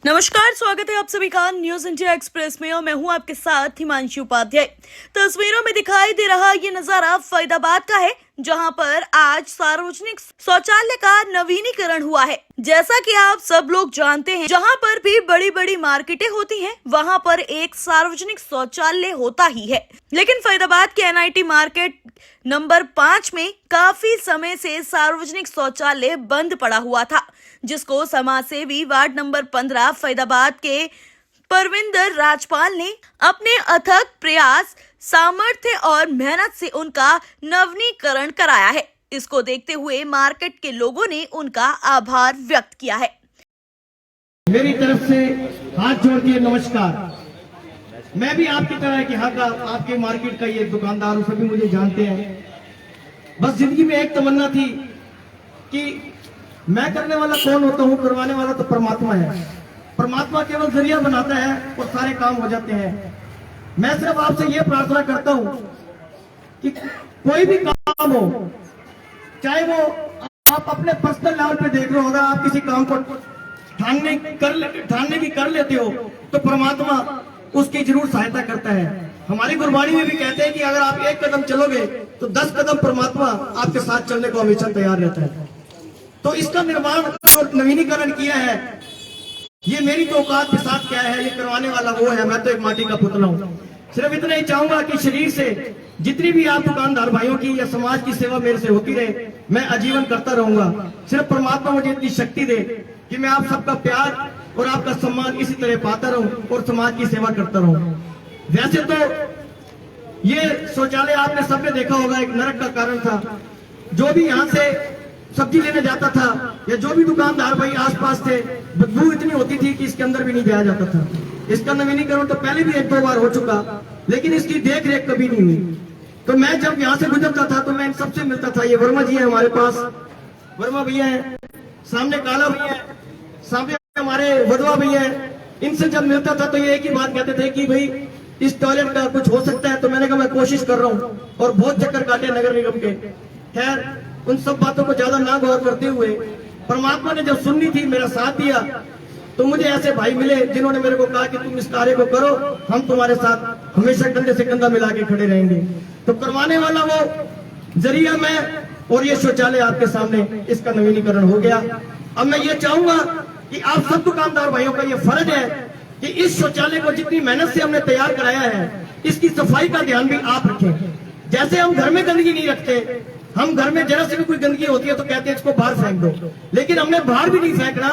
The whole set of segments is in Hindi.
नमस्कार, स्वागत है आप सभी का न्यूज इंडिया एक्सप्रेस में और मैं हूं आपके साथ हिमांशु उपाध्याय। तस्वीरों में दिखाई दे रहा ये नजारा फरीदाबाद का है, जहां पर आज सार्वजनिक शौचालय का नवीनीकरण हुआ है। जैसा कि आप सब लोग जानते हैं, जहां पर भी बड़ी बड़ी मार्केटें होती हैं, वहां पर एक सार्वजनिक शौचालय होता ही है। लेकिन फरीदाबाद के एनआईटी मार्केट नंबर 5 में काफी समय से सार्वजनिक शौचालय बंद पड़ा हुआ था, जिसको समाज सेवी वार्ड नंबर 15 फरीदाबाद के परविंदर राजपाल ने अपने अथक प्रयास, सामर्थ्य और मेहनत से उनका नवीनीकरण कराया है। इसको देखते हुए मार्केट के लोगों ने उनका आभार व्यक्त किया है। मेरी तरफ से हाथ जोड़ के नमस्कार। मैं भी आपकी तरह के यहाँ का, आपके मार्केट का ये दुकानदार हूँ, सभी मुझे जानते हैं। बस जिंदगी में एक तमन्ना थी कि मैं करने वाला कौन होता हूँ, करवाने वाला तो परमात्मा है। परमात्मा केवल जरिया बनाता है और सारे काम हो जाते हैं। मैं सिर्फ आपसे ये प्रार्थना करता हूँ कि कोई भी काम हो, चाहे वो आप अपने पर्सनल लेवल पे देख रहे हो, अगर आप किसी काम को ठानने की कर लेते हो तो परमात्मा उसकी जरूर सहायता करता है। हमारी गुरबानी में भी कहते हैं कि अगर आप एक कदम चलोगे तो 10 कदम परमात्मा आपके साथ चलने को हमेशा तैयार रहता है। तो इसका निर्माण और नवीनीकरण किया है, ये मेरी तो औकात के साथ क्या है, ये करवाने वाला वो है, मैं तो एक माटी का पुतला हूँ। सिर्फ इतना ही चाहूंगा कि शरीर से जितनी भी आप दुकानदार भाइयों की या समाज की सेवा मेरे से होती रहे, मैं आजीवन करता रहूंगा। सिर्फ परमात्मा मुझे इतनी शक्ति दे कि मैं आप सबका प्यार और आपका सम्मान इसी तरह पाता रहूं और समाज की सेवा करता रहूं। वैसे तो ये शौचालय आपने सबने देखा होगा, एक नरक का कारण था। जो भी यहाँ से सब्जी लेने जाता था या जो भी दुकानदार भाई आसपास थे, बदबू इतनी होती थी कि इसके अंदर भी नहीं जाया जाता था। इसका नवीनीकरण तो पहले भी 1-2 बार हो चुका, लेकिन इसकी देख रेख कभी नहीं हुई। तो मैं जब यहाँ से गुजरता था तो मैं इन सबसे मिलता था। ये वर्मा जी है हमारे पास, वर्मा भैया है, सामने काला भैया है, सामने हमारे वधवा भैया है। इनसे जब मिलता था तो ये एक ही बात कहते थे कि भाई इस टॉयलेट का कुछ हो सकता है। तो मैंने कहा मैं कोशिश कर रहा हूँ, और बहुत चक्कर काटे नगर निगम के। खैर, उन सब बातों को ज्यादा ना गौर करते हुए परमात्मा ने जब सुननी थी, मेरा साथ दिया, तो मुझे ऐसे भाई मिले जिन्होंने मेरे को कहा कि तुम इस कार्य को करो, हम तुम्हारे साथ हमेशा कंधे से कंधा मिला के खड़े रहेंगे। तो करवाने वाला वो जरिया मैं, और ये शौचालय आपके सामने, इसका नवीनीकरण हो गया। अब मैं ये चाहूंगा कि आप सब दुकानदार भाइयों का ये फर्ज है कि इस शौचालय को जितनी मेहनत से हमने तैयार कराया है, इसकी सफाई का ध्यान भी आप रखें। जैसे हम घर में गंदगी नहीं रखते, हम घर में जरा से भी कोई गंदगी होती है तो कहते हैं इसको बाहर फेंक दो, लेकिन हमने बाहर भी नहीं फेंकना,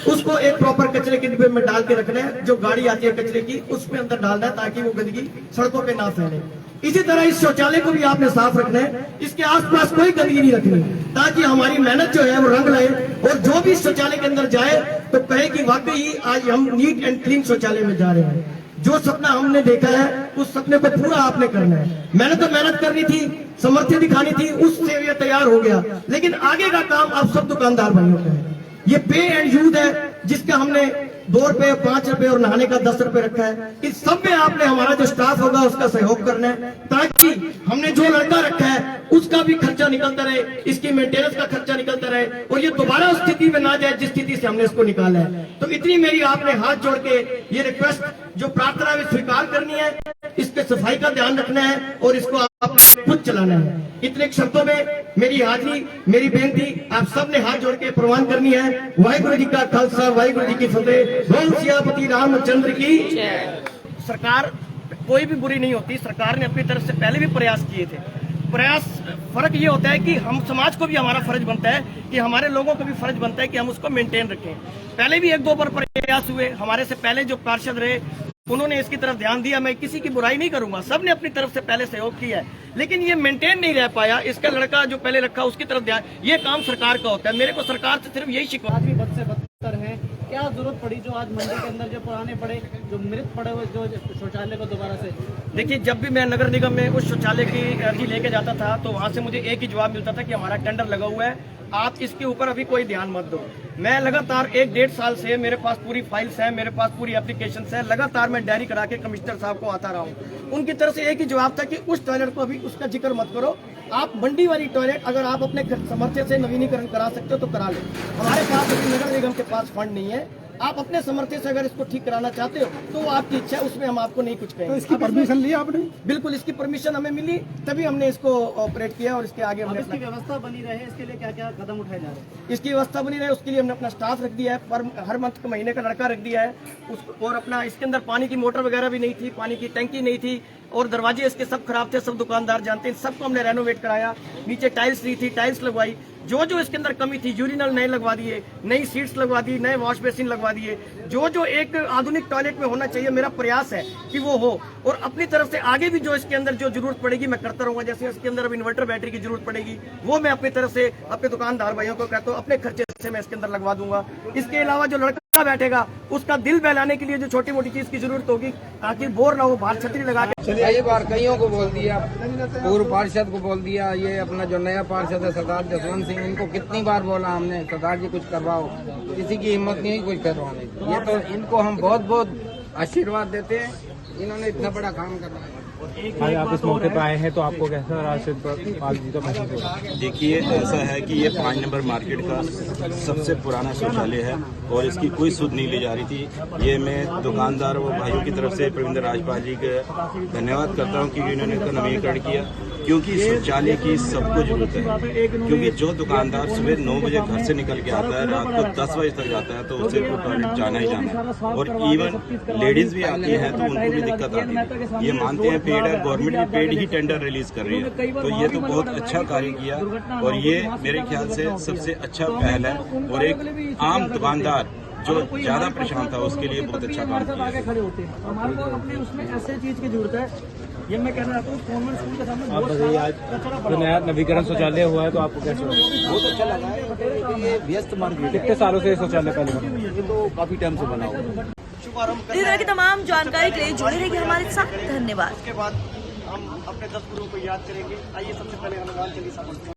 उसको एक प्रॉपर कचरे के डिब्बे में डाल के रखना है। जो गाड़ी आती है कचरे की, उसमें अंदर डालना है ताकि वो गंदगी सड़कों पे ना फैले। इसी तरह इस शौचालय को भी आपने साफ रखना है, इसके आसपास कोई गंदगी नहीं रखनी, ताकि हमारी मेहनत जो है वो रंग लाए, और जो भी शौचालय के अंदर जाए तो कहे कि वाकई आज हम नीट एंड क्लीन शौचालय में जा रहे हैं। जो सपना हमने देखा है उस सपने को पूरा आपने करना है। मैंने तो मेहनत करनी थी, समर्थ्य दिखानी थी, उससे ये तैयार हो गया, लेकिन आगे का काम आप सब दुकानदार भाइयों का है। ये पे एंड यूज है, जिसका हमने 2 रुपए, 5 रुपए और नहाने का 10 रुपए रखा है। इस सब में आपने, हमारा जो स्टाफ होगा उसका सहयोग करना है, ताकि हमने जो लड़का रखा है उसका भी खर्चा निकलता रहे, इसकी मेंटेनेंस का खर्चा निकलता रहे, और ये दोबारा उस स्थिति में ना जाए जिस स्थिति से हमने इसको निकाला है। तो इतनी मेरी आपने हाथ जोड़ के ये रिक्वेस्ट, जो प्रार्थना में स्वीकार करनी है, इसके सफाई का ध्यान रखना है और इसको आपने खुद चलाना है। इतने शब्दों में मेरी हाजिरी, मेरी बेनती आप सब ने हाथ जोड़ के प्रमाण करनी है। वाहिगुरु जी का खालसा, वाहिगुरु जी की फतेह। बोल सियापति रामचंद्र की। सरकार कोई भी बुरी नहीं होती, सरकार ने अपनी तरफ से पहले भी प्रयास किए थे। फर्क ये होता है कि हम समाज को भी हमारा फर्ज बनता है, कि हमारे लोगों को भी फर्ज बनता है कि हम उसको मेंटेन रखें। पहले भी 1-2 बार प्रयास हुए, हमारे से पहले जो पार्षद रहे उन्होंने इसकी तरफ ध्यान दिया। मैं किसी की बुराई नहीं करूंगा, सबने अपनी तरफ से पहले सहयोग किया है, लेकिन ये मेंटेन नहीं रह पाया। इसका लड़का जो पहले रखा उसकी तरफ ध्यान, ये काम सरकार का होता है। मेरे को सरकार से सिर्फ यही शिकवा। आदमी बद से बदतर है, क्या जरूरत पड़ी जो आज मंडी के अंदर जो पुराने पड़े, जो मृत पड़े हुए जो शौचालय को दोबारा से। देखिए, जब भी मैं नगर निगम में उस शौचालय की अर्जी लेके जाता था तो वहां से मुझे एक ही जवाब मिलता था कि हमारा टेंडर लगा हुआ है, आप इसके ऊपर अभी कोई ध्यान मत दो। मैं लगातार 1-1.5 साल से, मेरे पास पूरी फाइल्स हैं, मेरे पास पूरी एप्लीकेशन है, लगातार मैं डायरी करा के कमिश्नर साहब को आता रहा हूँ। उनकी तरफ से एक ही जवाब था कि उस टॉयलेट को अभी उसका जिक्र मत करो, आप मंडी वाली टॉयलेट अगर आप अपने सामर्थ्य से नवीनीकरण करा सकते हो तो करा लो। हमारे पास नगर निगम के पास फंड नहीं है, आप अपने समर्थन से अगर इसको ठीक कराना चाहते हो तो वो आपकी इच्छा है, उसमें हम आपको नहीं कुछ कहेंगे। तो इसकी परमिशन ली आपने? बिल्कुल, इसकी परमिशन हमें मिली तभी हमने इसको ऑपरेट किया और इसके आगे अब हमने इसकी व्यवस्था बनी रहे इसके लिए क्या क्या कदम उठाए जा रहे हैं? इसकी व्यवस्था बनी रहे उसके लिए हमने अपना स्टाफ रख दिया है, पर हर मंथ के महीने का लड़का रख दिया है और अपना इसके अंदर पानी की मोटर वगैरह भी नहीं थी, पानी की टंकी नहीं थी और दरवाजे इसके सब खराब थे, सब दुकानदार जानते हैं। सबको हमने रेनोवेट कराया, नीचे टाइल्स नहीं थी, टाइल्स लगवाई, जो जो इसके अंदर कमी थी, यूरिनल नए लगवा दिए, नई सीट्स लगवा दी, नए वॉश बेसिन लगवा दिए, जो जो एक आधुनिक टॉयलेट में होना चाहिए मेरा प्रयास है कि वो हो। और अपनी तरफ से आगे भी जो इसके अंदर जो जरूरत पड़ेगी मैं करता रहूंगा। जैसे इसके अंदर अब इन्वर्टर बैटरी की जरूरत पड़ेगी वो मैं अपनी तरफ से अपने दुकानदार भाइयों को कहता हूँ अपने खर्चे से मैं इसके अंदर लगवा दूंगा। इसके अलावा जो लड़का बैठेगा उसका दिल बहलाने के लिए जो छोटी मोटी चीज की जरूरत होगी ताकि बोर ना हो, बाहर छतरी लगा के कई बार कईयों को बोल दिया, पूर्व पार्षद को बोल दिया, ये अपना जो नया पार्षद है सरदार जसवंत सिंह, इनको कितनी बार बोला हमने सरदार जी कुछ करवाओ, किसी की हिम्मत नहीं कुछ करवाने की। ये तो इनको हम बहुत बहुत आशीर्वाद देते हैं, इन्होंने इतना बड़ा काम करवाया। भाई आप इस मौके पर आए हैं तो आपको कैसा राशिद जी का महसूस हो रहा है? देखिए, ऐसा है कि ये 5 नंबर मार्केट का सबसे पुराना शौचालय है और इसकी कोई सुध नहीं ली जा रही थी। ये मैं दुकानदार और भाइयों की तरफ से प्रवीण राजपाल जी का धन्यवाद करता हूँ कि इन्होंने इसका नवीनीकरण किया, क्योंकि शौचालय की सबको जरूरत है। क्योंकि जो दुकानदार सुबह 9 बजे घर से निकल के आता है, रात को 10 बजे तक जाता है, तो उसे तो टॉयलेट जाना ही जाना है। और इवन लेडीज भी आती हैं तो उनको भी दिक्कत आती है। ये मानते हैं पेड है, गवर्नमेंट भी पेड ही टेंडर रिलीज कर रही है, तो ये तो बहुत अच्छा कार्य किया और ये मेरे ख्याल से सबसे अच्छा पहल है। और एक आम दुकानदार जो ज्यादा परेशान था उसके लिए बहुत अच्छा काम किया है। खड़े होते हैं हमारे को अपने उसमें ऐसे चीज की जरूरत है। ये मैं कहना चाहता हूँ कॉन्वेंट स्कूल के सामने आप बताइए, आज जो नया नवीकरण शौचालय हुआ है तो आपको कैसा लगा? बहुत अच्छा लगा है, ये व्यस्त मार्केट कितने सालों से ये शौचालय पहले बना? ये तो काफी टाइम से बना हुआ है। शुभारंभ इस तरह की तमाम जानकारी के लिए जुड़े रहिए हमारे साथ। धन्यवाद। उसके बाद हम अपने 10 गुरुओं को याद करेंगे। आइए सबसे पहले हनुमान चालीसा पढ़ते हैं।